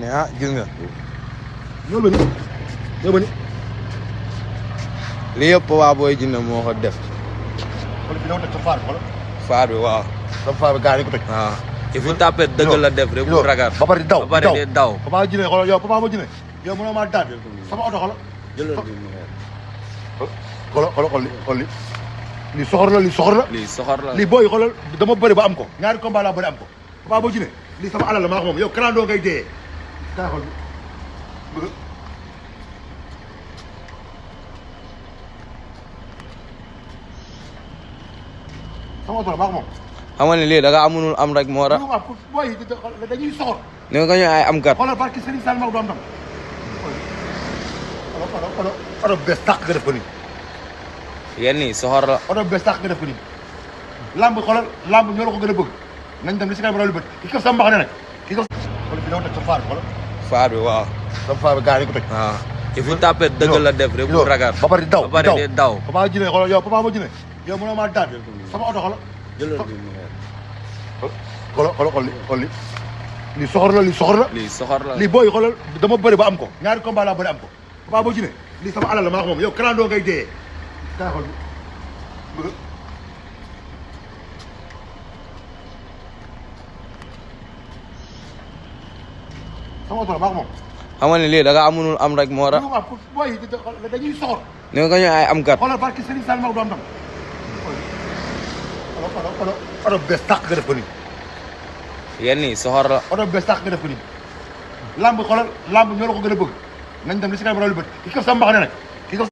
nii ah gis nga. ñoo ba ni ñoo ba ni. lii yëpp Papa Boy Djiné moo ko def. xool bi dafa teg sa faar xool. faar bi waaw. sa faar bi gars yi ko teg. waaw il faut tapé dëgg la def rek bu ragal. ba pare di daw ba pare di daw. Papa Djiné xool yow Papa Boy Djiné yow mënoo maa daan sama oto xool. xool li lii soxor la lii soxor la. lii soxor la lii booy xoolal dama bëri ba am ko ñaari combat laa bëri am ko Papa Boy Djiné lii sama alal la maa ko moom yow kalandoo ngay dee kaa xool bëgg sama oto la maa ko moom. xam nga ne lii da nga amunul am rek moo tax. booy dañuy soxor. ni nga ko ñu ay am kat. xoolal barki Serigne Sall Maodo am tam. oto bees tàq nga def ko nii. yenn yi soxor la. oto bees tàq nga def ko nii. lamb xoolal lamb ñoo la ko gën a bëgg nañ dem li si kanam raw li bët ki ko sa mbax ne nag ki ko. xool bi dafa teg sa faar bi xoolal. faar bi waaw. sa faar bi gars yi ko teg. waaw il faut tapé dëgg la def rek bu ragal. ba pare di daw ba pare di daw. Papa Djiné xoolal yow Papa Boy Djiné yow mënoo maa daan sama oto xoolal. xool li lii soxor la lii soxor la. lii soxor la lii booy xoolal dama bëri ba am ko ñaari combat laa bëri am ko Papa Boy Djiné lii sama alal la maa ko moom yow kalandoo ngay dee kaa xool bëgg sama oto la maa ko moom. xam nga ne lii da nga amunul am rek moo tax. booy dañuy soxor. ni nga ko ñu ay am kat. xoolal barki Serigne Sall Maodo am tam. oto bees tàq nga def ko nii. yenn yi soxor la. oto bees tàq nga def ko nii. lamb xoolal lamb ñoo la ko gën a bëgg nañ dem li si kanam raw li bët ki ko sa mbax ne nag